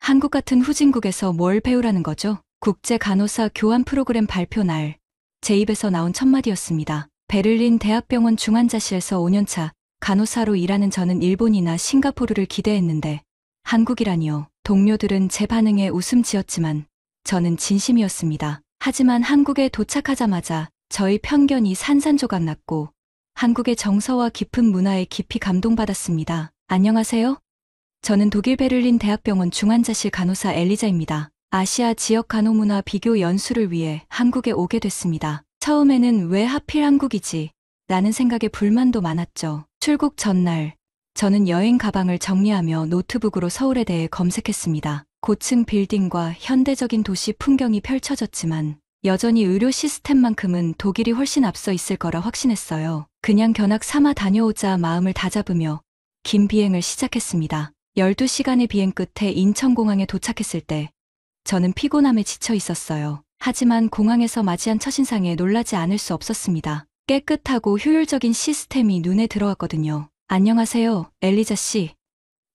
한국 같은 후진국에서 뭘 배우라는 거죠? 국제 간호사 교환 프로그램 발표 날, 제 입에서 나온 첫마디였습니다. 베를린 대학병원 중환자실에서 5년차 간호사로 일하는 저는 일본이나 싱가포르를 기대했는데 한국이라니요. 동료들은 제 반응에 웃음 지었지만 저는 진심이었습니다. 하지만 한국에 도착하자마자 저의 편견이 산산조각 났고 한국의 정서와 깊은 문화에 깊이 감동받았습니다. 안녕하세요. 저는 독일 베를린 대학병원 중환자실 간호사 엘리자입니다. 아시아 지역 간호문화 비교 연수를 위해 한국에 오게 됐습니다. 처음에는 왜 하필 한국이지? 라는 생각에 불만도 많았죠. 출국 전날, 저는 여행 가방을 정리하며 노트북으로 서울에 대해 검색했습니다. 고층 빌딩과 현대적인 도시 풍경이 펼쳐졌지만 여전히 의료 시스템만큼은 독일이 훨씬 앞서 있을 거라 확신했어요. 그냥 견학 삼아 다녀오자 마음을 다잡으며 긴 비행을 시작했습니다. 12시간의 비행 끝에 인천공항에 도착했을 때 저는 피곤함에 지쳐 있었어요. 하지만 공항에서 맞이한 첫인상에 놀라지 않을 수 없었습니다. 깨끗하고 효율적인 시스템이 눈에 들어왔거든요. 안녕하세요, 엘리자 씨.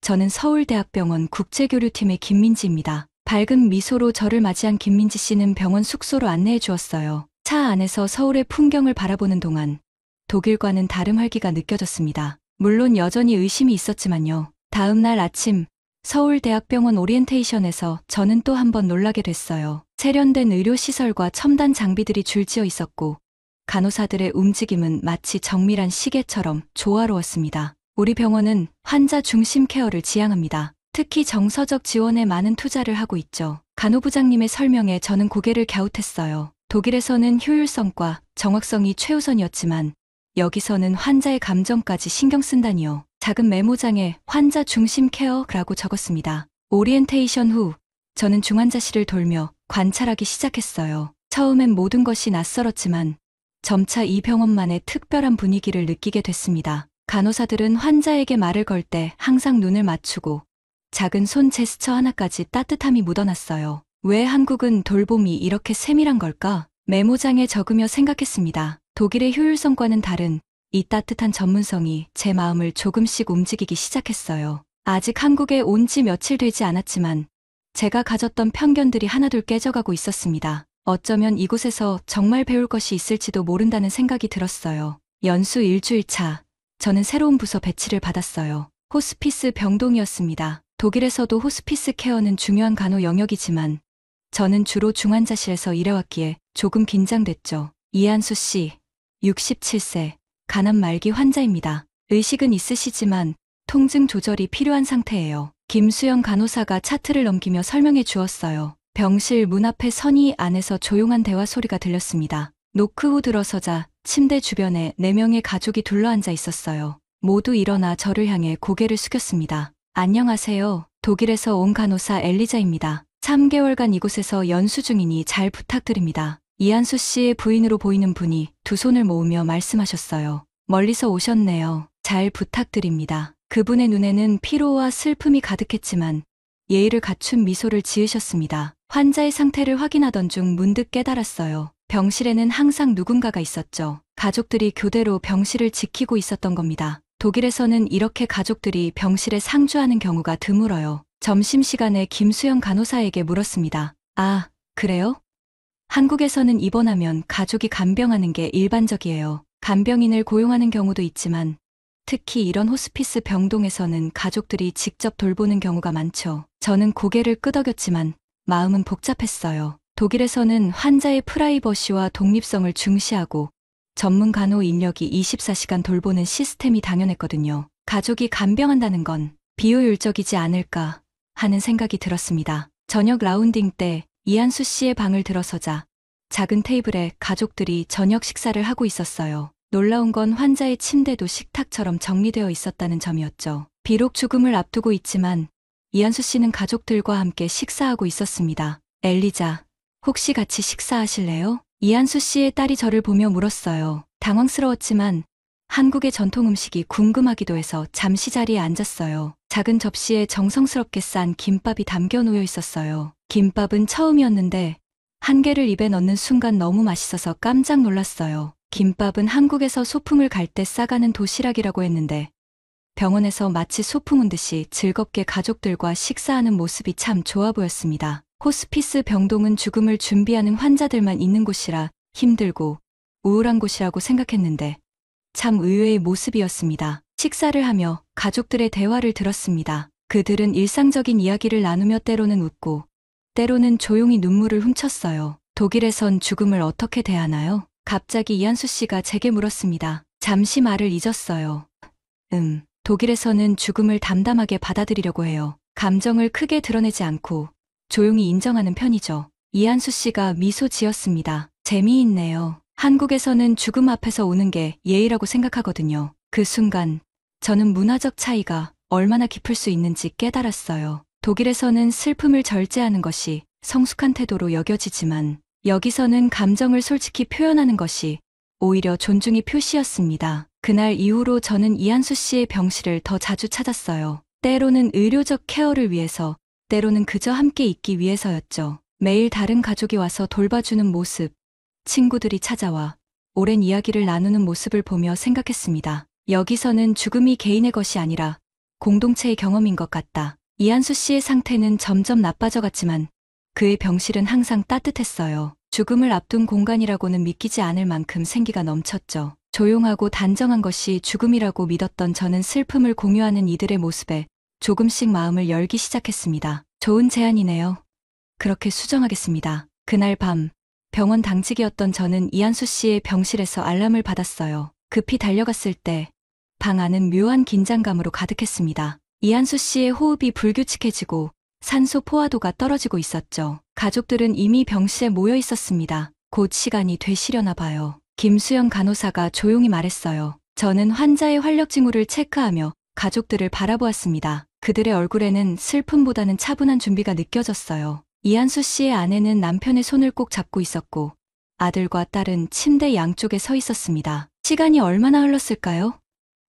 저는 서울대학병원 국제교류팀의 김민지입니다. 밝은 미소로 저를 맞이한 김민지 씨는 병원 숙소로 안내해 주었어요. 차 안에서 서울의 풍경을 바라보는 동안 독일과는 다른 활기가 느껴졌습니다. 물론 여전히 의심이 있었지만요. 다음 날 아침 서울대학병원 오리엔테이션에서 저는 또 한 번 놀라게 됐어요. 세련된 의료시설과 첨단 장비들이 줄지어 있었고 간호사들의 움직임은 마치 정밀한 시계처럼 조화로웠습니다. 우리 병원은 환자 중심 케어를 지향합니다. 특히 정서적 지원에 많은 투자를 하고 있죠. 간호부장님의 설명에 저는 고개를 갸웃했어요. 독일에서는 효율성과 정확성이 최우선이었지만 여기서는 환자의 감정까지 신경 쓴다니요. 작은 메모장에 환자 중심 케어라고 적었습니다. 오리엔테이션 후 저는 중환자실을 돌며 관찰하기 시작했어요. 처음엔 모든 것이 낯설었지만 점차 이 병원만의 특별한 분위기를 느끼게 됐습니다. 간호사들은 환자에게 말을 걸 때 항상 눈을 맞추고 작은 손 제스처 하나까지 따뜻함이 묻어났어요. 왜 한국은 돌봄이 이렇게 세밀한 걸까? 메모장에 적으며 생각했습니다. 독일의 효율성과는 다른 이 따뜻한 전문성이 제 마음을 조금씩 움직이기 시작했어요. 아직 한국에 온 지 며칠 되지 않았지만 제가 가졌던 편견들이 하나둘 깨져가고 있었습니다. 어쩌면 이곳에서 정말 배울 것이 있을지도 모른다는 생각이 들었어요. 연수 일주일 차, 저는 새로운 부서 배치를 받았어요. 호스피스 병동이었습니다. 독일에서도 호스피스 케어는 중요한 간호 영역이지만 저는 주로 중환자실에서 일해왔기에 조금 긴장됐죠. 이한수 씨, 67세, 간암 말기 환자입니다. 의식은 있으시지만 통증 조절이 필요한 상태예요. 김수영 간호사가 차트를 넘기며 설명해 주었어요. 병실 문 앞에 선의 안에서 조용한 대화 소리가 들렸습니다. 노크 후 들어서자 침대 주변에 4명의 가족이 둘러앉아 있었어요. 모두 일어나 저를 향해 고개를 숙였습니다. 안녕하세요. 독일에서 온 간호사 엘리자입니다. 3개월간 이곳에서 연수 중이니 잘 부탁드립니다. 이한수 씨의 부인으로 보이는 분이 두 손을 모으며 말씀하셨어요. 멀리서 오셨네요. 잘 부탁드립니다. 그분의 눈에는 피로와 슬픔이 가득했지만 예의를 갖춘 미소를 지으셨습니다. 환자의 상태를 확인하던 중 문득 깨달았어요. 병실에는 항상 누군가가 있었죠. 가족들이 교대로 병실을 지키고 있었던 겁니다. 독일에서는 이렇게 가족들이 병실에 상주하는 경우가 드물어요. 점심시간에 김수영 간호사에게 물었습니다. 아, 그래요? 한국에서는 입원하면 가족이 간병하는 게 일반적이에요. 간병인을 고용하는 경우도 있지만 특히 이런 호스피스 병동에서는 가족들이 직접 돌보는 경우가 많죠. 저는 고개를 끄덕였지만 마음은 복잡했어요. 독일에서는 환자의 프라이버시와 독립성을 중시하고 전문 간호 인력이 24시간 돌보는 시스템이 당연했거든요. 가족이 간병한다는 건 비효율적이지 않을까 하는 생각이 들었습니다. 저녁 라운딩 때 이한수 씨의 방을 들어서자 작은 테이블에 가족들이 저녁 식사를 하고 있었어요. 놀라운 건 환자의 침대도 식탁처럼 정리되어 있었다는 점이었죠. 비록 죽음을 앞두고 있지만 이한수 씨는 가족들과 함께 식사하고 있었습니다. 엘리자, 혹시 같이 식사하실래요? 이한수 씨의 딸이 저를 보며 물었어요. 당황스러웠지만 한국의 전통 음식이 궁금하기도 해서 잠시 자리에 앉았어요. 작은 접시에 정성스럽게 싼 김밥이 담겨 놓여 있었어요. 김밥은 처음이었는데 한 개를 입에 넣는 순간 너무 맛있어서 깜짝 놀랐어요. 김밥은 한국에서 소풍을 갈 때 싸가는 도시락이라고 했는데 병원에서 마치 소풍 듯이 즐겁게 가족들과 식사하는 모습이 참 좋아 보였습니다. 호스피스 병동은 죽음을 준비하는 환자들만 있는 곳이라 힘들고 우울한 곳이라고 생각했는데 참 의외의 모습이었습니다. 식사를 하며 가족들의 대화를 들었습니다. 그들은 일상적인 이야기를 나누며 때로는 웃고 때로는 조용히 눈물을 훔쳤어요. 독일에선 죽음을 어떻게 대하나요? 갑자기 이한수 씨가 제게 물었습니다. 잠시 말을 잊었어요. 독일에서는 죽음을 담담하게 받아들이려고 해요. 감정을 크게 드러내지 않고 조용히 인정하는 편이죠. 이한수 씨가 미소 지었습니다. 재미있네요. 한국에서는 죽음 앞에서 우는 게 예의라고 생각하거든요. 그 순간 저는 문화적 차이가 얼마나 깊을 수 있는지 깨달았어요. 독일에서는 슬픔을 절제하는 것이 성숙한 태도로 여겨지지만 여기서는 감정을 솔직히 표현하는 것이 오히려 존중의 표시였습니다. 그날 이후로 저는 이한수 씨의 병실을 더 자주 찾았어요. 때로는 의료적 케어를 위해서, 때로는 그저 함께 있기 위해서였죠. 매일 다른 가족이 와서 돌봐주는 모습, 친구들이 찾아와 오랜 이야기를 나누는 모습을 보며 생각했습니다. 여기서는 죽음이 개인의 것이 아니라 공동체의 경험인 것 같다. 이한수 씨의 상태는 점점 나빠져갔지만 그의 병실은 항상 따뜻했어요. 죽음을 앞둔 공간이라고는 믿기지 않을 만큼 생기가 넘쳤죠. 조용하고 단정한 것이 죽음이라고 믿었던 저는 슬픔을 공유하는 이들의 모습에 조금씩 마음을 열기 시작했습니다. 좋은 제안이네요. 그렇게 수정하겠습니다. 그날 밤 병원 당직이었던 저는 이한수 씨의 병실에서 알람을 받았어요. 급히 달려갔을 때 방 안은 묘한 긴장감으로 가득했습니다. 이한수 씨의 호흡이 불규칙해지고 산소 포화도가 떨어지고 있었죠. 가족들은 이미 병실에 모여 있었습니다. 곧 시간이 되시려나 봐요. 김수영 간호사가 조용히 말했어요. 저는 환자의 활력 징후를 체크하며 가족들을 바라보았습니다. 그들의 얼굴에는 슬픔보다는 차분한 준비가 느껴졌어요. 이한수 씨의 아내는 남편의 손을 꼭 잡고 있었고 아들과 딸은 침대 양쪽에 서 있었습니다. 시간이 얼마나 흘렀을까요?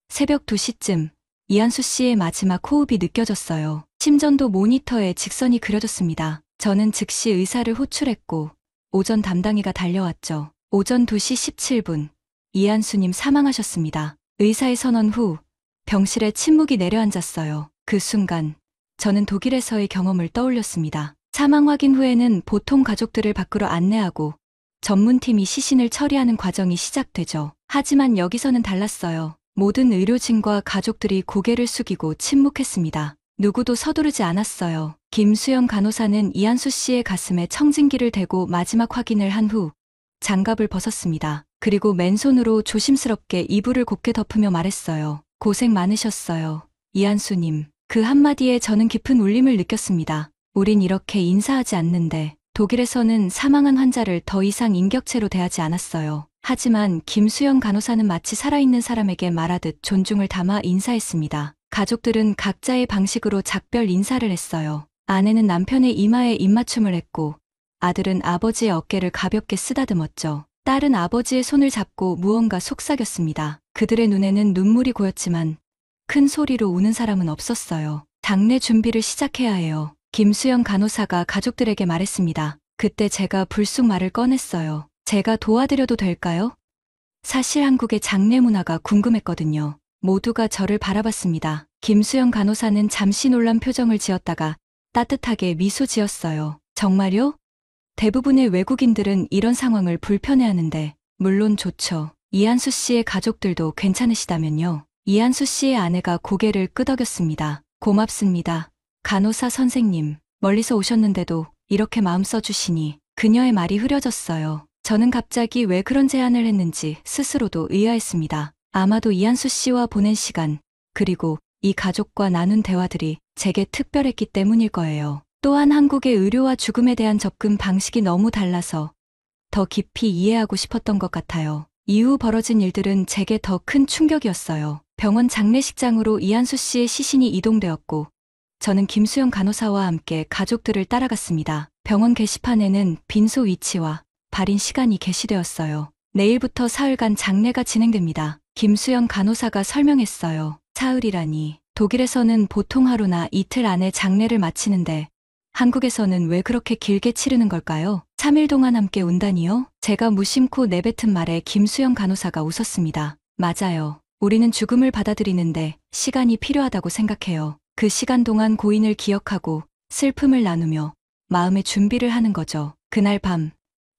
새벽 2시쯤 이한수 씨의 마지막 호흡이 느껴졌어요. 심전도 모니터에 직선이 그려졌습니다. 저는 즉시 의사를 호출했고 오전 담당의가 달려왔죠. 오전 2시 17분 이한수님 사망하셨습니다. 의사의 선언 후 병실에 침묵이 내려앉았어요. 그 순간 저는 독일에서의 경험을 떠올렸습니다. 사망 확인 후에는 보통 가족들을 밖으로 안내하고 전문팀이 시신을 처리하는 과정이 시작되죠. 하지만 여기서는 달랐어요. 모든 의료진과 가족들이 고개를 숙이고 침묵했습니다. 누구도 서두르지 않았어요. 김수영 간호사는 이한수 씨의 가슴에 청진기를 대고 마지막 확인을 한 후 장갑을 벗었습니다. 그리고 맨손으로 조심스럽게 이불을 곱게 덮으며 말했어요. 고생 많으셨어요. 이한수님. 그 한마디에 저는 깊은 울림을 느꼈습니다. 우린 이렇게 인사하지 않는데 독일에서는 사망한 환자를 더 이상 인격체로 대하지 않았어요. 하지만 김수영 간호사는 마치 살아있는 사람에게 말하듯 존중을 담아 인사했습니다. 가족들은 각자의 방식으로 작별 인사를 했어요. 아내는 남편의 이마에 입맞춤을 했고 아들은 아버지의 어깨를 가볍게 쓰다듬었죠. 딸은 아버지의 손을 잡고 무언가 속삭였습니다. 그들의 눈에는 눈물이 고였지만 큰 소리로 우는 사람은 없었어요. 장례 준비를 시작해야 해요. 김수영 간호사가 가족들에게 말했습니다. 그때 제가 불쑥 말을 꺼냈어요. 제가 도와드려도 될까요? 사실 한국의 장례 문화가 궁금했거든요. 모두가 저를 바라봤습니다. 김수영 간호사는 잠시 놀란 표정을 지었다가 따뜻하게 미소 지었어요. 정말요? 대부분의 외국인들은 이런 상황을 불편해하는데 물론 좋죠. 이한수 씨의 가족들도 괜찮으시다면요. 이한수 씨의 아내가 고개를 끄덕였습니다. 고맙습니다. 간호사 선생님, 멀리서 오셨는데도 이렇게 마음 써주시니. 그녀의 말이 흐려졌어요. 저는 갑자기 왜 그런 제안을 했는지 스스로도 의아했습니다. 아마도 이한수 씨와 보낸 시간, 그리고 이 가족과 나눈 대화들이 제게 특별했기 때문일 거예요. 또한 한국의 의료와 죽음에 대한 접근 방식이 너무 달라서 더 깊이 이해하고 싶었던 것 같아요. 이후 벌어진 일들은 제게 더 큰 충격이었어요. 병원 장례식장으로 이한수 씨의 시신이 이동되었고 저는 김수영 간호사와 함께 가족들을 따라갔습니다. 병원 게시판에는 빈소 위치와 발인 시간이 게시되었어요. 내일부터 사흘간 장례가 진행됩니다. 김수영 간호사가 설명했어요. 사흘이라니. 독일에서는 보통 하루나 이틀 안에 장례를 마치는데 한국에서는 왜 그렇게 길게 치르는 걸까요? 3일 동안 함께 운다니요? 제가 무심코 내뱉은 말에 김수영 간호사가 웃었습니다. 맞아요. 우리는 죽음을 받아들이는데 시간이 필요하다고 생각해요. 그 시간 동안 고인을 기억하고 슬픔을 나누며 마음의 준비를 하는 거죠. 그날 밤,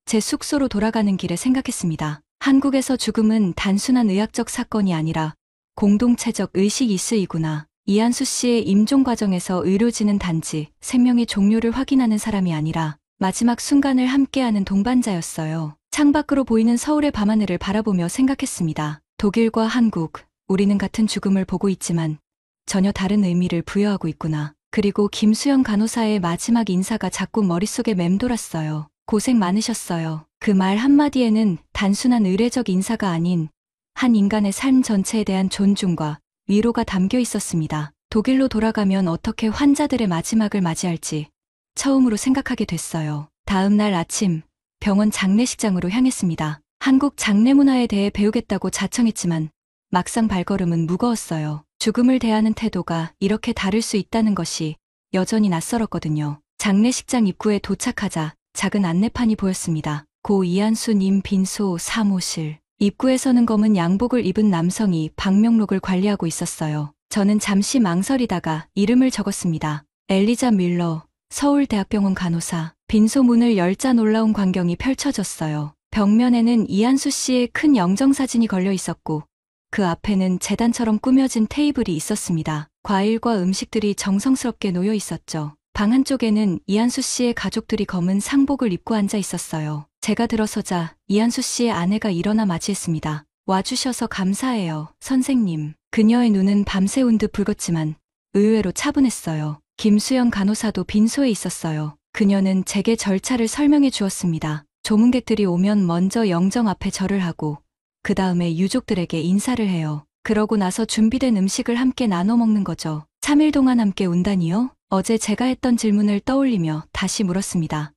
제 숙소로 돌아가는 길에 생각했습니다. 한국에서 죽음은 단순한 의학적 사건이 아니라 공동체적 의식 이수이구나. 이한수 씨의 임종 과정에서 의료진은 단지 생명의 종료를 확인하는 사람이 아니라 마지막 순간을 함께하는 동반자였어요. 창밖으로 보이는 서울의 밤하늘을 바라보며 생각했습니다. 독일과 한국, 우리는 같은 죽음을 보고 있지만 전혀 다른 의미를 부여하고 있구나. 그리고 김수영 간호사의 마지막 인사가 자꾸 머릿속에 맴돌았어요. 고생 많으셨어요. 그 말 한마디에는 단순한 의례적 인사가 아닌 한 인간의 삶 전체에 대한 존중과 위로가 담겨 있었습니다. 독일로 돌아가면 어떻게 환자들의 마지막을 맞이할지 처음으로 생각하게 됐어요. 다음 날 아침, 병원 장례식장으로 향했습니다. 한국 장례 문화에 대해 배우겠다고 자청했지만 막상 발걸음은 무거웠어요. 죽음을 대하는 태도가 이렇게 다를 수 있다는 것이 여전히 낯설었거든요. 장례식장 입구에 도착하자 작은 안내판이 보였습니다. 고 이한수님 빈소 사무실. 입구에서는 검은 양복을 입은 남성이 방명록을 관리하고 있었어요. 저는 잠시 망설이다가 이름을 적었습니다. 엘리자 밀러, 서울대학병원 간호사. 빈소 문을 열자 놀라운 광경이 펼쳐졌어요. 벽면에는 이한수 씨의 큰 영정사진이 걸려 있었고 그 앞에는 재단처럼 꾸며진 테이블이 있었습니다. 과일과 음식들이 정성스럽게 놓여 있었죠. 방 한쪽에는 이한수 씨의 가족들이 검은 상복을 입고 앉아 있었어요. 제가 들어서자 이한수 씨의 아내가 일어나 맞이했습니다. 와주셔서 감사해요, 선생님. 그녀의 눈은 밤새 운 듯 붉었지만 의외로 차분했어요. 김수영 간호사도 빈소에 있었어요. 그녀는 제게 절차를 설명해 주었습니다. 조문객들이 오면 먼저 영정 앞에 절을 하고 그 다음에 유족들에게 인사를 해요. 그러고 나서 준비된 음식을 함께 나눠 먹는 거죠. 3일 동안 함께 운다니요? 어제 제가 했던 질문을 떠올리며 다시 물었습니다.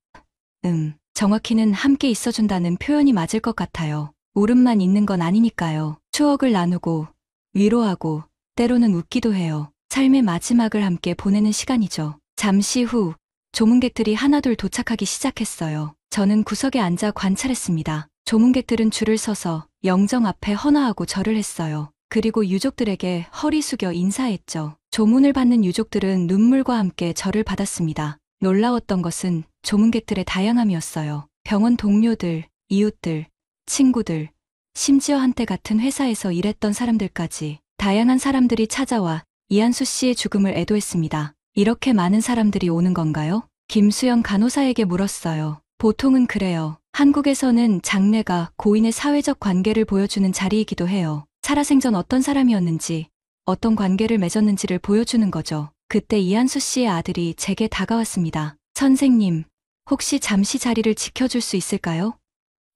정확히는 함께 있어준다는 표현이 맞을 것 같아요. 울음만 있는 건 아니니까요. 추억을 나누고 위로하고 때로는 웃기도 해요. 삶의 마지막을 함께 보내는 시간이죠. 잠시 후 조문객들이 하나둘 도착하기 시작했어요. 저는 구석에 앉아 관찰했습니다. 조문객들은 줄을 서서 영정 앞에 헌화하고 절을 했어요. 그리고 유족들에게 허리 숙여 인사했죠. 조문을 받는 유족들은 눈물과 함께 절을 받았습니다. 놀라웠던 것은 조문객들의 다양함이었어요. 병원 동료들, 이웃들, 친구들, 심지어 한때 같은 회사에서 일했던 사람들까지 다양한 사람들이 찾아와 이한수 씨의 죽음을 애도했습니다. 이렇게 많은 사람들이 오는 건가요? 김수영 간호사에게 물었어요. 보통은 그래요. 한국에서는 장례가 고인의 사회적 관계를 보여주는 자리이기도 해요. 살아생전 어떤 사람이었는지, 어떤 관계를 맺었는지를 보여주는 거죠. 그때 이한수 씨의 아들이 제게 다가왔습니다. 선생님, 혹시 잠시 자리를 지켜줄 수 있을까요?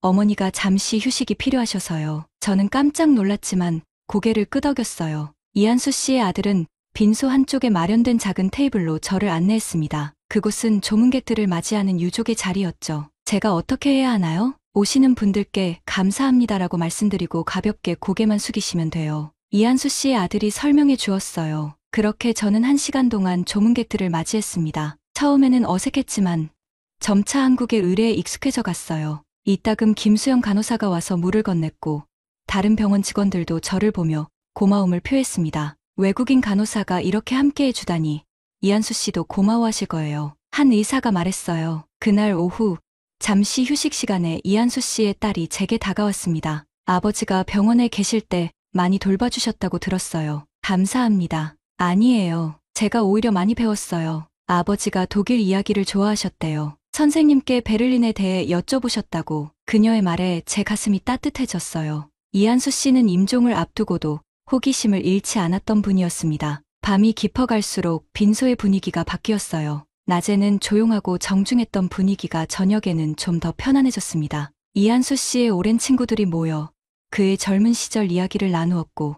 어머니가 잠시 휴식이 필요하셔서요. 저는 깜짝 놀랐지만 고개를 끄덕였어요. 이한수 씨의 아들은 빈소 한쪽에 마련된 작은 테이블로 저를 안내했습니다. 그곳은 조문객들을 맞이하는 유족의 자리였죠. 제가 어떻게 해야 하나요? 오시는 분들께 감사합니다라고 말씀드리고 가볍게 고개만 숙이시면 돼요. 이한수 씨의 아들이 설명해 주었어요. 그렇게 저는 1시간 동안 조문객들을 맞이했습니다. 처음에는 어색했지만 점차 한국의 의례에 익숙해져 갔어요. 이따금 김수영 간호사가 와서 물을 건넸고 다른 병원 직원들도 저를 보며 고마움을 표했습니다. 외국인 간호사가 이렇게 함께해 주다니 이한수 씨도 고마워하실 거예요. 한 의사가 말했어요. 그날 오후 잠시 휴식 시간에 이한수 씨의 딸이 제게 다가왔습니다. 아버지가 병원에 계실 때 많이 돌봐주셨다고 들었어요. 감사합니다. 아니에요. 제가 오히려 많이 배웠어요. 아버지가 독일 이야기를 좋아하셨대요. 선생님께 베를린에 대해 여쭤보셨다고. 그녀의 말에 제 가슴이 따뜻해졌어요. 이한수 씨는 임종을 앞두고도 호기심을 잃지 않았던 분이었습니다. 밤이 깊어갈수록 빈소의 분위기가 바뀌었어요. 낮에는 조용하고 정중했던 분위기가 저녁에는 좀 더 편안해졌습니다. 이한수 씨의 오랜 친구들이 모여 그의 젊은 시절 이야기를 나누었고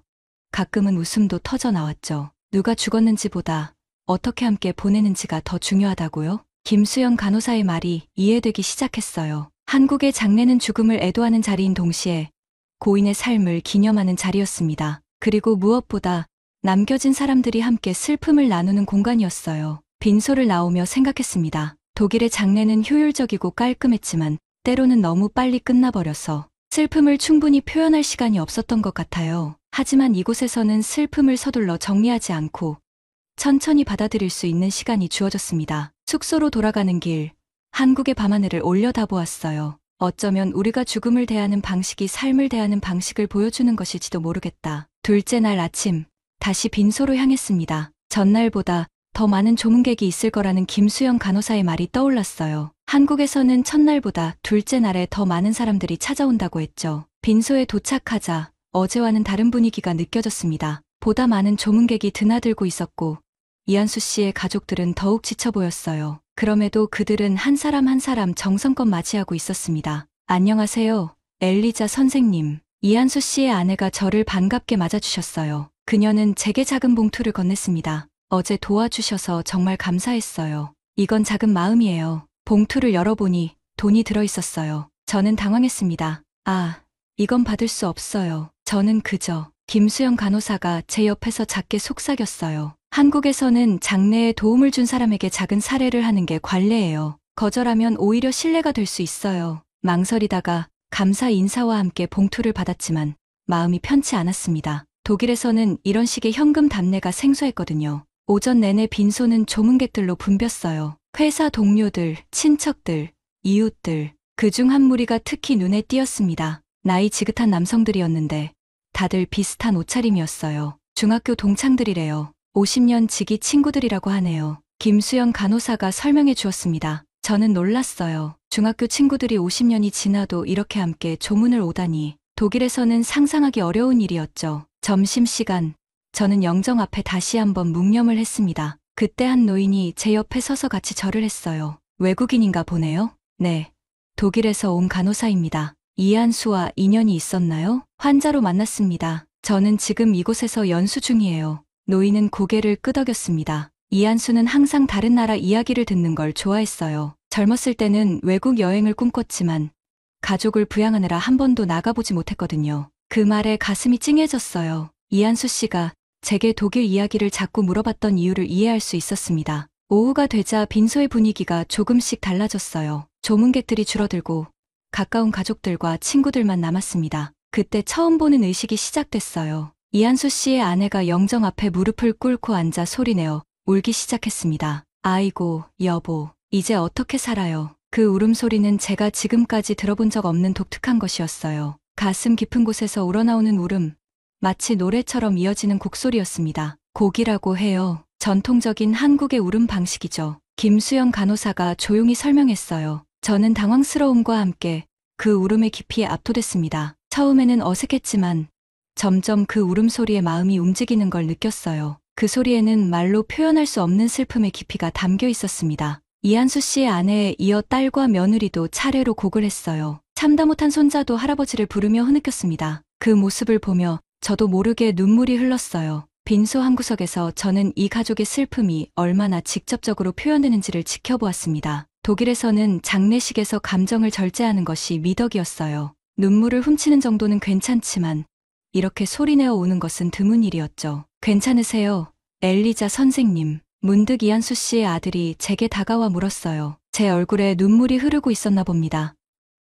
가끔은 웃음도 터져 나왔죠. 누가 죽었는지보다 어떻게 함께 보내는지가 더 중요하다고요? 김수영 간호사의 말이 이해되기 시작했어요. 한국의 장례는 죽음을 애도하는 자리인 동시에 고인의 삶을 기념하는 자리였습니다. 그리고 무엇보다 남겨진 사람들이 함께 슬픔을 나누는 공간이었어요. 빈소를 나오며 생각했습니다. 독일의 장례는 효율적이고 깔끔했지만 때로는 너무 빨리 끝나버려서 슬픔을 충분히 표현할 시간이 없었던 것 같아요. 하지만 이곳에서는 슬픔을 서둘러 정리하지 않고 천천히 받아들일 수 있는 시간이 주어졌습니다. 숙소로 돌아가는 길, 한국의 밤하늘을 올려다보았어요. 어쩌면 우리가 죽음을 대하는 방식이 삶을 대하는 방식을 보여주는 것일지도 모르겠다. 둘째 날 아침, 다시 빈소로 향했습니다. 전날보다 더 많은 조문객이 있을 거라는 김수영 간호사의 말이 떠올랐어요. 한국에서는 첫날보다 둘째 날에 더 많은 사람들이 찾아온다고 했죠. 빈소에 도착하자 어제와는 다른 분위기가 느껴졌습니다. 보다 많은 조문객이 드나들고 있었고 이한수 씨의 가족들은 더욱 지쳐 보였어요. 그럼에도 그들은 한 사람 한 사람 정성껏 맞이하고 있었습니다. 안녕하세요, 엘리자 선생님. 이한수 씨의 아내가 저를 반갑게 맞아주셨어요. 그녀는 제게 작은 봉투를 건넸습니다. 어제 도와주셔서 정말 감사했어요. 이건 작은 마음이에요. 봉투를 열어보니 돈이 들어있었어요. 저는 당황했습니다. 아, 이건 받을 수 없어요. 저는 그저 김수영 간호사가 제 옆에서 작게 속삭였어요. 한국에서는 장래에 도움을 준 사람에게 작은 사례를 하는 게 관례예요. 거절하면 오히려 신뢰가 될 수 있어요. 망설이다가 감사 인사와 함께 봉투를 받았지만 마음이 편치 않았습니다. 독일에서는 이런 식의 현금 답례가 생소했거든요. 오전 내내 빈소는 조문객들로 붐볐어요. 회사 동료들, 친척들, 이웃들, 그중 한 무리가 특히 눈에 띄었습니다. 나이 지긋한 남성들이었는데 다들 비슷한 옷차림이었어요. 중학교 동창들이래요. 50년 지기 친구들이라고 하네요. 김수영 간호사가 설명해 주었습니다. 저는 놀랐어요. 중학교 친구들이 50년이 지나도 이렇게 함께 조문을 오다니. 독일에서는 상상하기 어려운 일이었죠. 점심시간, 저는 영정 앞에 다시 한번 묵념을 했습니다. 그때 한 노인이 제 옆에 서서 같이 절을 했어요. 외국인인가 보네요. 네, 독일에서 온 간호사입니다. 이한수와 인연이 있었나요? 환자로 만났습니다. 저는 지금 이곳에서 연수 중이에요. 노인은 고개를 끄덕였습니다. 이한수는 항상 다른 나라 이야기를 듣는 걸 좋아했어요. 젊었을 때는 외국 여행을 꿈꿨지만 가족을 부양하느라 한 번도 나가보지 못했거든요. 그 말에 가슴이 찡해졌어요. 이한수 씨가 제게 독일 이야기를 자꾸 물어봤던 이유를 이해할 수 있었습니다. 오후가 되자 빈소의 분위기가 조금씩 달라졌어요. 조문객들이 줄어들고 가까운 가족들과 친구들만 남았습니다. 그때 처음 보는 의식이 시작됐어요. 이한수 씨의 아내가 영정 앞에 무릎을 꿇고 앉아 소리내어 울기 시작했습니다. 아이고, 여보, 이제 어떻게 살아요? 그 울음소리는 제가 지금까지 들어본 적 없는 독특한 것이었어요. 가슴 깊은 곳에서 우러나오는 울음, 마치 노래처럼 이어지는 곡소리였습니다. 곡이라고 해요. 전통적인 한국의 울음 방식이죠. 김수영 간호사가 조용히 설명했어요. 저는 당황스러움과 함께 그 울음의 깊이에 압도됐습니다. 처음에는 어색했지만 점점 그 울음소리에 마음이 움직이는 걸 느꼈어요. 그 소리에는 말로 표현할 수 없는 슬픔의 깊이가 담겨 있었습니다. 이한수 씨의 아내에 이어 딸과 며느리도 차례로 곡을 했어요. 참다 못한 손자도 할아버지를 부르며 흐느꼈습니다. 그 모습을 보며 저도 모르게 눈물이 흘렀어요. 빈소 한 구석에서 저는 이 가족의 슬픔이 얼마나 직접적으로 표현되는지를 지켜보았습니다. 독일에서는 장례식에서 감정을 절제하는 것이 미덕이었어요. 눈물을 훔치는 정도는 괜찮지만 이렇게 소리내어 우는 것은 드문 일이었죠. 괜찮으세요, 엘리자 선생님? 문득 이한수 씨의 아들이 제게 다가와 물었어요. 제 얼굴에 눈물이 흐르고 있었나 봅니다.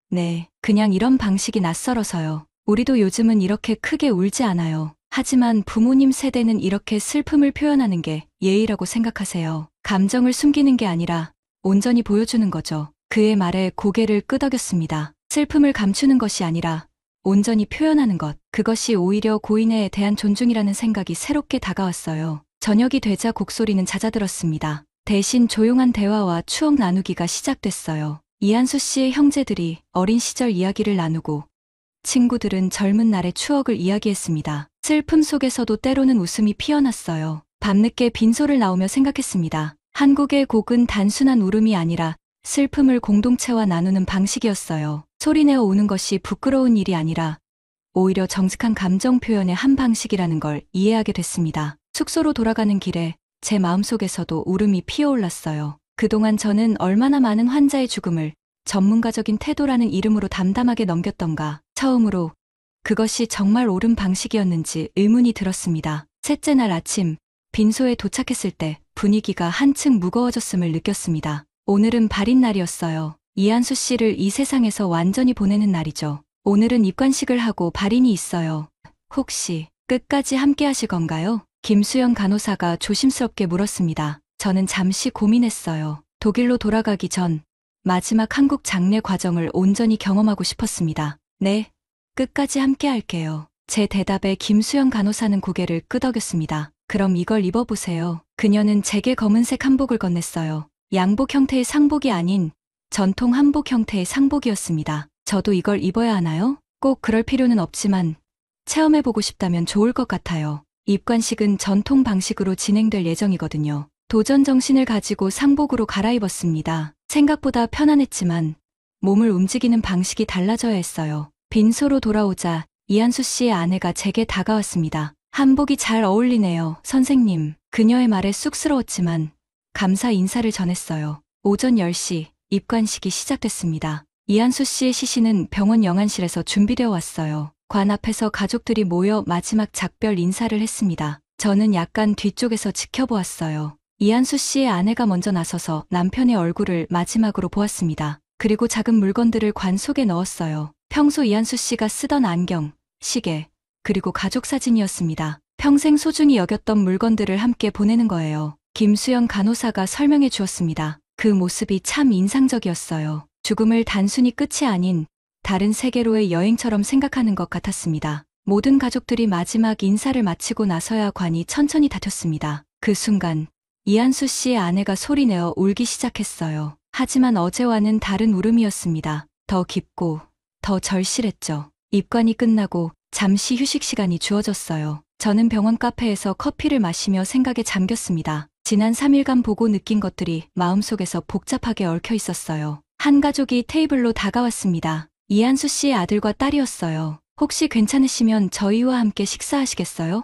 네, 그냥 이런 방식이 낯설어서요. 우리도 요즘은 이렇게 크게 울지 않아요. 하지만 부모님 세대는 이렇게 슬픔을 표현하는 게 예의라고 생각하세요. 감정을 숨기는 게 아니라 온전히 보여주는 거죠. 그의 말에 고개를 끄덕였습니다. 슬픔을 감추는 것이 아니라 온전히 표현하는 것, 그것이 오히려 고인에 대한 존중이라는 생각이 새롭게 다가왔어요. 저녁이 되자 곡소리는 잦아들었습니다. 대신 조용한 대화와 추억 나누기가 시작됐어요. 이한수 씨의 형제들이 어린 시절 이야기를 나누고 친구들은 젊은 날의 추억을 이야기했습니다. 슬픔 속에서도 때로는 웃음이 피어났어요. 밤늦게 빈소를 나오며 생각했습니다. 한국의 곡은 단순한 울음이 아니라 슬픔을 공동체와 나누는 방식이었어요. 소리내어 우는 것이 부끄러운 일이 아니라 오히려 정직한 감정 표현의 한 방식이라는 걸 이해하게 됐습니다. 숙소로 돌아가는 길에 제 마음속에서도 울음이 피어올랐어요. 그동안 저는 얼마나 많은 환자의 죽음을 전문가적인 태도라는 이름으로 담담하게 넘겼던가. 처음으로 그것이 정말 옳은 방식이었는지 의문이 들었습니다. 셋째 날 아침, 빈소에 도착했을 때 분위기가 한층 무거워졌음을 느꼈습니다. 오늘은 발인 날이었어요. 이한수 씨를 이 세상에서 완전히 보내는 날이죠. 오늘은 입관식을 하고 발인이 있어요. 혹시 끝까지 함께 하실 건가요? 김수영 간호사가 조심스럽게 물었습니다. 저는 잠시 고민했어요. 독일로 돌아가기 전 마지막 한국 장례 과정을 온전히 경험하고 싶었습니다. 네, 끝까지 함께 할게요. 제 대답에 김수영 간호사는 고개를 끄덕였습니다. 그럼 이걸 입어보세요. 그녀는 제게 검은색 한복을 건넸어요. 양복 형태의 상복이 아닌 전통 한복 형태의 상복이었습니다. 저도 이걸 입어야 하나요? 꼭 그럴 필요는 없지만 체험해보고 싶다면 좋을 것 같아요. 입관식은 전통 방식으로 진행될 예정이거든요. 도전 정신을 가지고 상복으로 갈아입었습니다. 생각보다 편안했지만 몸을 움직이는 방식이 달라져야 했어요. 빈소로 돌아오자 이한수 씨의 아내가 제게 다가왔습니다. 한복이 잘 어울리네요, 선생님. 그녀의 말에 쑥스러웠지만 감사 인사를 전했어요. 오전 10시 입관식이 시작됐습니다. 이한수 씨의 시신은 병원 영안실에서 준비되어 왔어요. 관 앞에서 가족들이 모여 마지막 작별 인사를 했습니다. 저는 약간 뒤쪽에서 지켜보았어요. 이한수 씨의 아내가 먼저 나서서 남편의 얼굴을 마지막으로 보았습니다. 그리고 작은 물건들을 관 속에 넣었어요. 평소 이한수 씨가 쓰던 안경, 시계, 그리고 가족 사진이었습니다. 평생 소중히 여겼던 물건들을 함께 보내는 거예요. 김수영 간호사가 설명해 주었습니다. 그 모습이 참 인상적이었어요. 죽음을 단순히 끝이 아닌 다른 세계로의 여행처럼 생각하는 것 같았습니다. 모든 가족들이 마지막 인사를 마치고 나서야 관이 천천히 닫혔습니다. 그 순간 이한수 씨의 아내가 소리내어 울기 시작했어요. 하지만 어제와는 다른 울음이었습니다. 더 깊고 더 절실했죠. 입관이 끝나고 잠시 휴식 시간이 주어졌어요. 저는 병원 카페에서 커피를 마시며 생각에 잠겼습니다. 지난 3일간 보고 느낀 것들이 마음속에서 복잡하게 얽혀 있었어요. 한 가족이 테이블로 다가왔습니다. 이한수 씨의 아들과 딸이었어요. 혹시 괜찮으시면 저희와 함께 식사하시겠어요?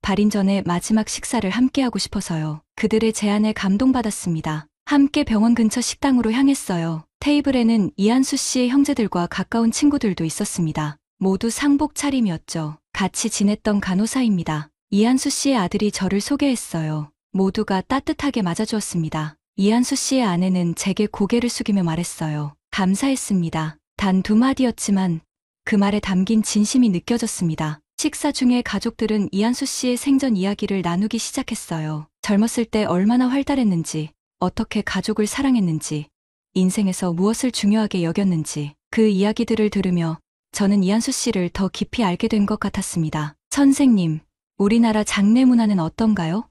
발인 전에 마지막 식사를 함께 하고 싶어서요. 그들의 제안에 감동받았습니다. 함께 병원 근처 식당으로 향했어요. 테이블에는 이한수 씨의 형제들과 가까운 친구들도 있었습니다. 모두 상복 차림이었죠. 같이 지냈던 간호사입니다. 이한수 씨의 아들이 저를 소개했어요. 모두가 따뜻하게 맞아주었습니다. 이한수 씨의 아내는 제게 고개를 숙이며 말했어요. 감사했습니다. 단 2마디였지만 그 말에 담긴 진심이 느껴졌습니다. 식사 중에 가족들은 이한수 씨의 생전 이야기를 나누기 시작했어요. 젊었을 때 얼마나 활달했는지, 어떻게 가족을 사랑했는지, 인생에서 무엇을 중요하게 여겼는지 그 이야기들을 들으며 저는 이한수 씨를 더 깊이 알게 된 것 같았습니다. 선생님, 우리나라 장례 문화는 어떤가요?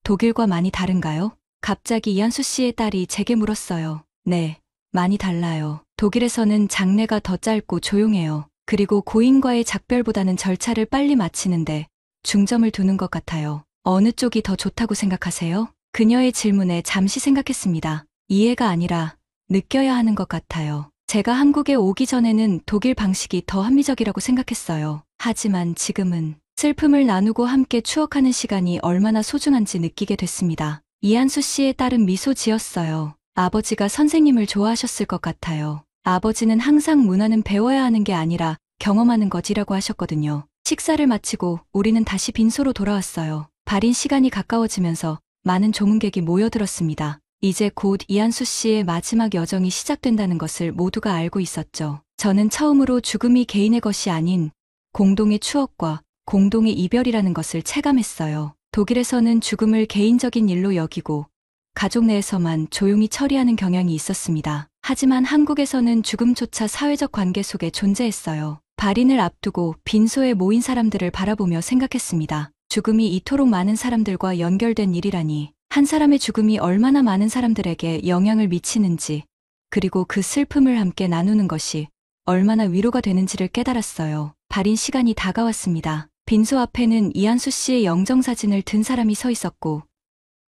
독일과 많이 다른가요? 갑자기 이한수 씨의 딸이 제게 물었어요. 네, 많이 달라요. 독일에서는 장례가 더 짧고 조용해요. 그리고 고인과의 작별보다는 절차를 빨리 마치는데 중점을 두는 것 같아요. 어느 쪽이 더 좋다고 생각하세요? 그녀의 질문에 잠시 생각했습니다. 이해가 아니라 느껴야 하는 것 같아요. 제가 한국에 오기 전에는 독일 방식이 더 합리적이라고 생각했어요. 하지만 지금은 슬픔을 나누고 함께 추억하는 시간이 얼마나 소중한지 느끼게 됐습니다. 이한수 씨의 딸은 미소 지었어요. 아버지가 선생님을 좋아하셨을 것 같아요. 아버지는 항상 문화는 배워야 하는 게 아니라 경험하는 것이라고 하셨거든요. 식사를 마치고 우리는 다시 빈소로 돌아왔어요. 발인 시간이 가까워지면서 많은 조문객이 모여들었습니다. 이제 곧 이한수 씨의 마지막 여정이 시작된다는 것을 모두가 알고 있었죠. 저는 처음으로 죽음이 개인의 것이 아닌 공동의 추억과 공동의 이별이라는 것을 체감했어요. 독일에서는 죽음을 개인적인 일로 여기고 가족 내에서만 조용히 처리하는 경향이 있었습니다. 하지만 한국에서는 죽음조차 사회적 관계 속에 존재했어요. 발인을 앞두고 빈소에 모인 사람들을 바라보며 생각했습니다. 죽음이 이토록 많은 사람들과 연결된 일이라니, 한 사람의 죽음이 얼마나 많은 사람들에게 영향을 미치는지, 그리고 그 슬픔을 함께 나누는 것이 얼마나 위로가 되는지를 깨달았어요. 발인 시간이 다가왔습니다. 빈소 앞에는 이한수 씨의 영정사진을 든 사람이 서 있었고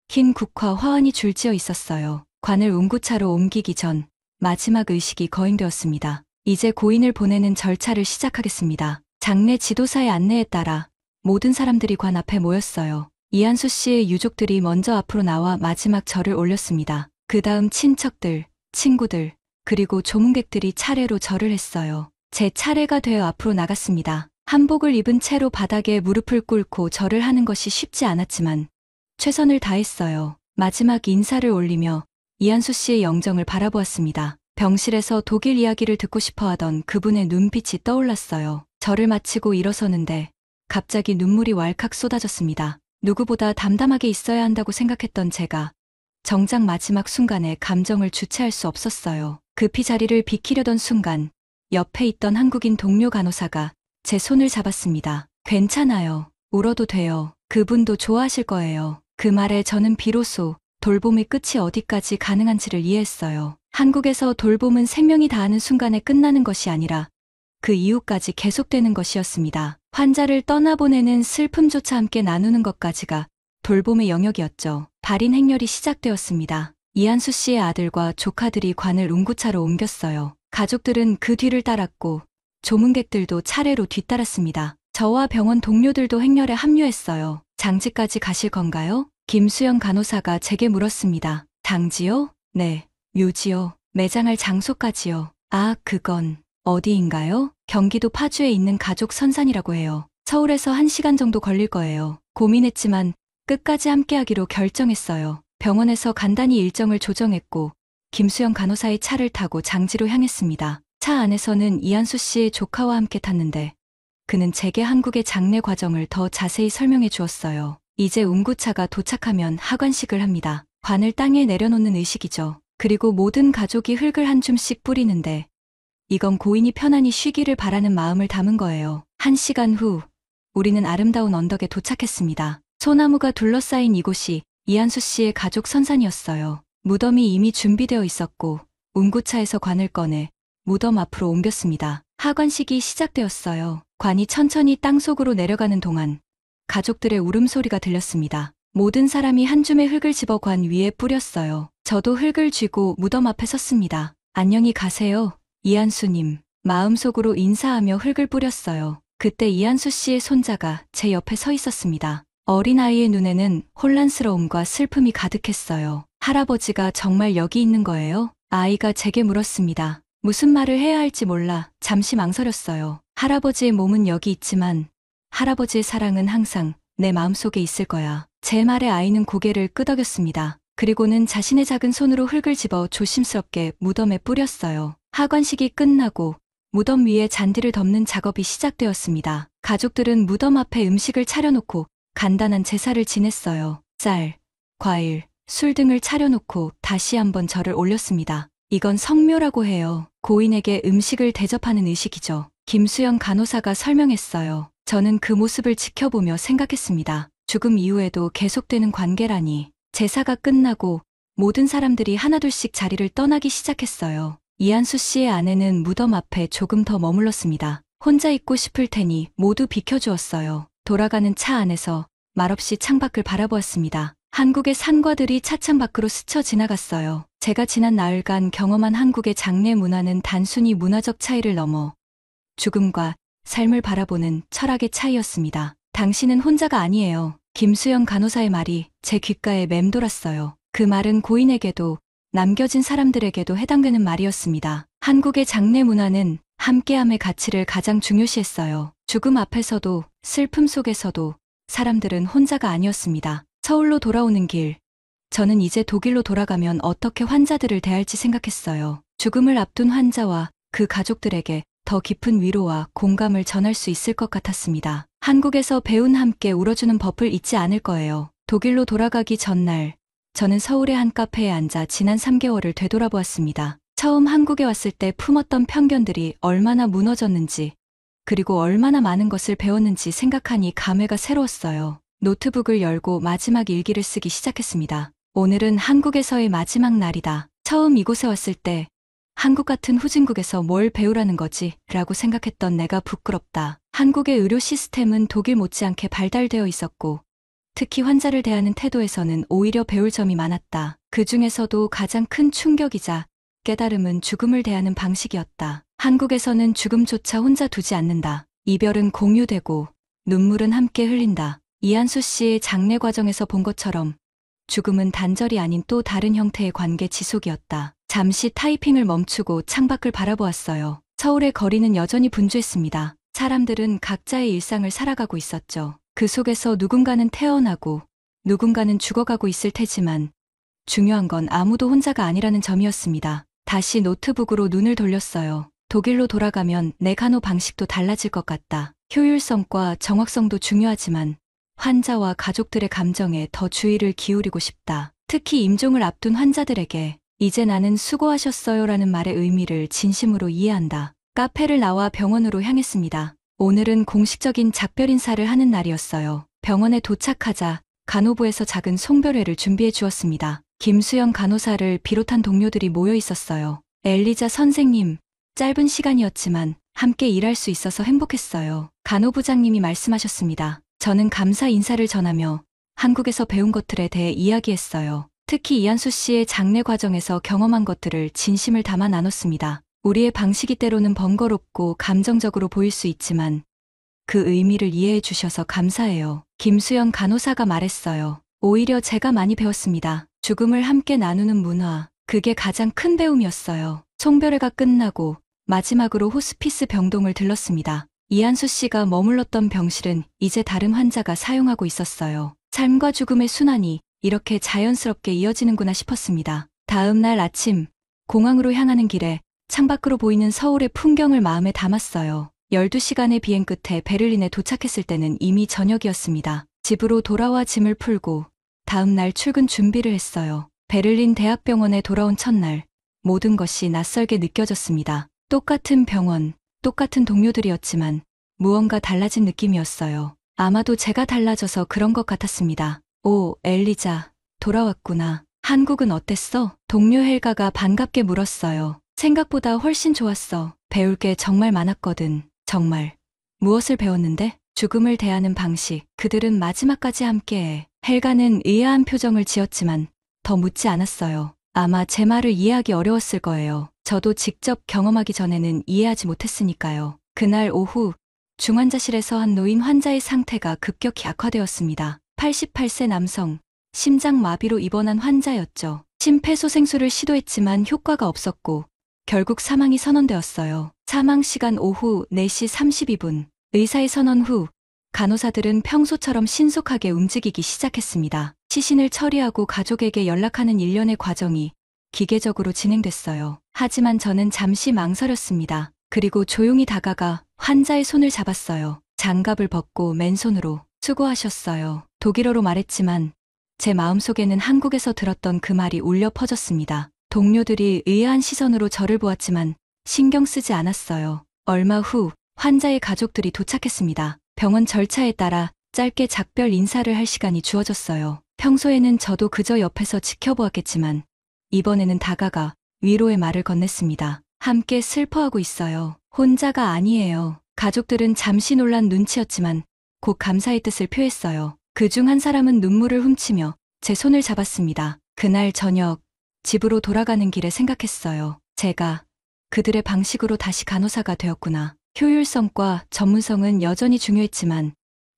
흰 국화 화환이 줄지어 있었어요. 관을 운구차로 옮기기 전 마지막 의식이 거행되었습니다. 이제 고인을 보내는 절차를 시작하겠습니다. 장례 지도사의 안내에 따라 모든 사람들이 관 앞에 모였어요. 이한수 씨의 유족들이 먼저 앞으로 나와 마지막 절을 올렸습니다. 그 다음 친척들, 친구들, 그리고 조문객들이 차례로 절을 했어요. 제 차례가 되어 앞으로 나갔습니다. 한복을 입은 채로 바닥에 무릎을 꿇고 절을 하는 것이 쉽지 않았지만 최선을 다했어요. 마지막 인사를 올리며 이한수 씨의 영정을 바라보았습니다. 병실에서 독일 이야기를 듣고 싶어 하던 그분의 눈빛이 떠올랐어요. 절을 마치고 일어서는데 갑자기 눈물이 왈칵 쏟아졌습니다. 누구보다 담담하게 있어야 한다고 생각했던 제가 정작 마지막 순간에 감정을 주체할 수 없었어요. 급히 자리를 비키려던 순간 옆에 있던 한국인 동료 간호사가 제 손을 잡았습니다. 괜찮아요. 울어도 돼요. 그분도 좋아하실 거예요. 그 말에 저는 비로소 돌봄의 끝이 어디까지 가능한지를 이해했어요. 한국에서 돌봄은 생명이 다하는 순간에 끝나는 것이 아니라 그 이후까지 계속되는 것이었습니다. 환자를 떠나보내는 슬픔조차 함께 나누는 것까지가 돌봄의 영역이었죠. 발인 행렬이 시작되었습니다. 이한수 씨의 아들과 조카들이 관을 운구차로 옮겼어요. 가족들은 그 뒤를 따랐고 조문객들도 차례로 뒤따랐습니다. 저와 병원 동료들도 행렬에 합류했어요. 장지까지 가실 건가요? 김수영 간호사가 제게 물었습니다. 장지요? 네. 묘지요. 매장할 장소까지요. 아, 그건 어디인가요? 경기도 파주에 있는 가족 선산이라고 해요. 서울에서 1시간 정도 걸릴 거예요. 고민했지만 끝까지 함께하기로 결정했어요. 병원에서 간단히 일정을 조정했고 김수영 간호사의 차를 타고 장지로 향했습니다. 차 안에서는 이한수 씨의 조카와 함께 탔는데 그는 제게 한국의 장례 과정을 더 자세히 설명해 주었어요. 이제 운구차가 도착하면 하관식을 합니다. 관을 땅에 내려놓는 의식이죠. 그리고 모든 가족이 흙을 한 줌씩 뿌리는데 이건 고인이 편안히 쉬기를 바라는 마음을 담은 거예요. 1시간 후 우리는 아름다운 언덕에 도착했습니다. 소나무가 둘러싸인 이곳이 이한수 씨의 가족 선산이었어요. 무덤이 이미 준비되어 있었고 운구차에서 관을 꺼내 무덤 앞으로 옮겼습니다. 하관식이 시작되었어요. 관이 천천히 땅속으로 내려가는 동안 가족들의 울음소리가 들렸습니다. 모든 사람이 한 줌의 흙을 집어 관 위에 뿌렸어요. 저도 흙을 쥐고 무덤 앞에 섰습니다. 안녕히 가세요, 이한수님. 마음속으로 인사하며 흙을 뿌렸어요. 그때 이한수 씨의 손자가 제 옆에 서 있었습니다. 어린아이의 눈에는 혼란스러움과 슬픔이 가득했어요. 할아버지가 정말 여기 있는 거예요? 아이가 제게 물었습니다. 무슨 말을 해야 할지 몰라 잠시 망설였어요. 할아버지의 몸은 여기 있지만 할아버지의 사랑은 항상 내 마음속에 있을 거야. 제 말에 아이는 고개를 끄덕였습니다. 그리고는 자신의 작은 손으로 흙을 집어 조심스럽게 무덤에 뿌렸어요. 하관식이 끝나고 무덤 위에 잔디를 덮는 작업이 시작되었습니다. 가족들은 무덤 앞에 음식을 차려놓고 간단한 제사를 지냈어요. 쌀, 과일, 술 등을 차려놓고 다시 한번 절을 올렸습니다. 이건 성묘라고 해요. 고인에게 음식을 대접하는 의식이죠. 김수영 간호사가 설명했어요. 저는 그 모습을 지켜보며 생각했습니다. 죽음 이후에도 계속되는 관계라니. 제사가 끝나고 모든 사람들이 하나둘씩 자리를 떠나기 시작했어요. 이한수 씨의 아내는 무덤 앞에 조금 더 머물렀습니다. 혼자 있고 싶을 테니 모두 비켜주었어요. 돌아가는 차 안에서 말없이 창밖을 바라보았습니다. 한국의 산과들이 차창 밖으로 스쳐 지나갔어요. 제가 지난 나흘간 경험한 한국의 장례 문화는 단순히 문화적 차이를 넘어 죽음과 삶을 바라보는 철학의 차이였습니다. 당신은 혼자가 아니에요. 김수영 간호사의 말이 제 귓가에 맴돌았어요. 그 말은 고인에게도 남겨진 사람들에게도 해당되는 말이었습니다. 한국의 장례 문화는 함께함의 가치를 가장 중요시했어요. 죽음 앞에서도 슬픔 속에서도 사람들은 혼자가 아니었습니다. 서울로 돌아오는 길, 저는 이제 독일로 돌아가면 어떻게 환자들을 대할지 생각했어요. 죽음을 앞둔 환자와 그 가족들에게 더 깊은 위로와 공감을 전할 수 있을 것 같았습니다. 한국에서 배운 함께 울어주는 법을 잊지 않을 거예요. 독일로 돌아가기 전날, 저는 서울의 한 카페에 앉아 지난 3개월을 되돌아보았습니다. 처음 한국에 왔을 때 품었던 편견들이 얼마나 무너졌는지, 그리고 얼마나 많은 것을 배웠는지 생각하니 감회가 새로웠어요. 노트북을 열고 마지막 일기를 쓰기 시작했습니다. 오늘은 한국에서의 마지막 날이다. 처음 이곳에 왔을 때 한국 같은 후진국에서 뭘 배우라는 거지? 라고 생각했던 내가 부끄럽다. 한국의 의료 시스템은 독일 못지않게 발달되어 있었고 특히 환자를 대하는 태도에서는 오히려 배울 점이 많았다. 그 중에서도 가장 큰 충격이자 깨달음은 죽음을 대하는 방식이었다. 한국에서는 죽음조차 혼자 두지 않는다. 이별은 공유되고 눈물은 함께 흘린다. 이한수 씨의 장례 과정에서 본 것처럼 죽음은 단절이 아닌 또 다른 형태의 관계 지속이었다. 잠시 타이핑을 멈추고 창밖을 바라보았어요. 서울의 거리는 여전히 분주했습니다. 사람들은 각자의 일상을 살아가고 있었죠. 그 속에서 누군가는 태어나고 누군가는 죽어가고 있을 테지만 중요한 건 아무도 혼자가 아니라는 점이었습니다. 다시 노트북으로 눈을 돌렸어요. 독일로 돌아가면 내 간호 방식도 달라질 것 같다. 효율성과 정확성도 중요하지만 환자와 가족들의 감정에 더 주의를 기울이고 싶다. 특히 임종을 앞둔 환자들에게 이제 나는 수고하셨어요라는 말의 의미를 진심으로 이해한다. 카페를 나와 병원으로 향했습니다. 오늘은 공식적인 작별 인사를 하는 날이었어요. 병원에 도착하자 간호부에서 작은 송별회를 준비해 주었습니다. 김수영 간호사를 비롯한 동료들이 모여 있었어요. 엘리자 선생님, 짧은 시간이었지만 함께 일할 수 있어서 행복했어요. 간호부장님이 말씀하셨습니다. 저는 감사 인사를 전하며 한국에서 배운 것들에 대해 이야기했어요. 특히 이한수 씨의 장례 과정에서 경험한 것들을 진심을 담아 나눴습니다. 우리의 방식이 때로는 번거롭고 감정적으로 보일 수 있지만 그 의미를 이해해 주셔서 감사해요. 김수영 간호사가 말했어요. 오히려 제가 많이 배웠습니다. 죽음을 함께 나누는 문화, 그게 가장 큰 배움이었어요. 송별회가 끝나고 마지막으로 호스피스 병동을 들렀습니다. 이한수 씨가 머물렀던 병실은 이제 다른 환자가 사용하고 있었어요. 삶과 죽음의 순환이 이렇게 자연스럽게 이어지는구나 싶었습니다. 다음 날 아침, 공항으로 향하는 길에 창밖으로 보이는 서울의 풍경을 마음에 담았어요. 12시간의 비행 끝에 베를린에 도착했을 때는 이미 저녁이었습니다. 집으로 돌아와 짐을 풀고 다음 날 출근 준비를 했어요. 베를린 대학병원에 돌아온 첫날, 모든 것이 낯설게 느껴졌습니다. 똑같은 병원, 똑같은 동료들이었지만 무언가 달라진 느낌이었어요. 아마도 제가 달라져서 그런 것 같았습니다. 오, 엘리자, 돌아왔구나. 한국은 어땠어? 동료 헬가가 반갑게 물었어요. 생각보다 훨씬 좋았어. 배울 게 정말 많았거든. 정말. 무엇을 배웠는데? 죽음을 대하는 방식. 그들은 마지막까지 함께해. 헬가는 의아한 표정을 지었지만 더 묻지 않았어요. 아마 제 말을 이해하기 어려웠을 거예요. 저도 직접 경험하기 전에는 이해하지 못했으니까요. 그날 오후 중환자실에서 한 노인 환자의 상태가 급격히 악화되었습니다. 88세 남성, 심장마비로 입원한 환자였죠. 심폐소생술을 시도했지만 효과가 없었고 결국 사망이 선언되었어요. 사망 시간 오후 4시 32분. 의사의 선언 후 간호사들은 평소처럼 신속하게 움직이기 시작했습니다. 시신을 처리하고 가족에게 연락하는 일련의 과정이 기계적으로 진행됐어요. 하지만 저는 잠시 망설였습니다. 그리고 조용히 다가가 환자의 손을 잡았어요. 장갑을 벗고 맨손으로 수고하셨어요. 독일어로 말했지만 제 마음속에는 한국에서 들었던 그 말이 울려 퍼졌습니다. 동료들이 의아한 시선으로 저를 보았지만 신경 쓰지 않았어요. 얼마 후 환자의 가족들이 도착했습니다. 병원 절차에 따라 짧게 작별 인사를 할 시간이 주어졌어요. 평소에는 저도 그저 옆에서 지켜보았겠지만 이번에는 다가가 위로의 말을 건넸습니다. 함께 슬퍼하고 있어요. 혼자가 아니에요. 가족들은 잠시 놀란 눈치였지만 곧 감사의 뜻을 표했어요. 그중 한 사람은 눈물을 훔치며 제 손을 잡았습니다. 그날 저녁 집으로 돌아가는 길에 생각했어요. 제가 그들의 방식으로 다시 간호사가 되었구나. 효율성과 전문성은 여전히 중요했지만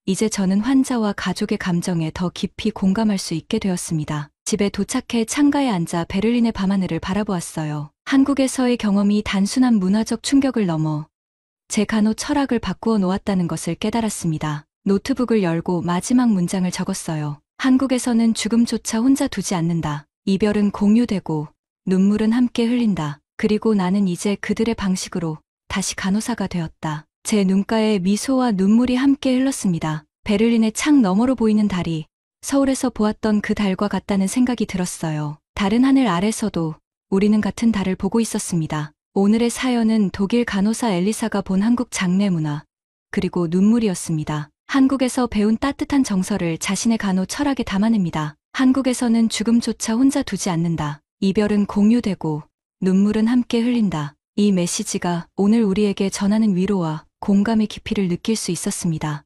이제 저는 환자와 가족의 감정에 더 깊이 공감할 수 있게 되었습니다. 집에 도착해 창가에 앉아 베를린의 밤하늘을 바라보았어요. 한국에서의 경험이 단순한 문화적 충격을 넘어 제 간호 철학을 바꾸어 놓았다는 것을 깨달았습니다. 노트북을 열고 마지막 문장을 적었어요. 한국에서는 죽음조차 혼자 두지 않는다. 이별은 공유되고 눈물은 함께 흘린다. 그리고 나는 이제 그들의 방식으로 다시 간호사가 되었다. 제 눈가에 미소와 눈물이 함께 흘렀습니다. 베를린의 창 너머로 보이는 달이 서울에서 보았던 그 달과 같다는 생각이 들었어요. 다른 하늘 아래서도 우리는 같은 달을 보고 있었습니다. 오늘의 사연은 독일 간호사 엘리사가 본 한국 장례 문화, 그리고 눈물이었습니다. 한국에서 배운 따뜻한 정서를 자신의 간호 철학에 담아냅니다. 한국에서는 죽음조차 혼자 두지 않는다. 이별은 공유되고 눈물은 함께 흘린다. 이 메시지가 오늘 우리에게 전하는 위로와 공감의 깊이를 느낄 수 있었습니다.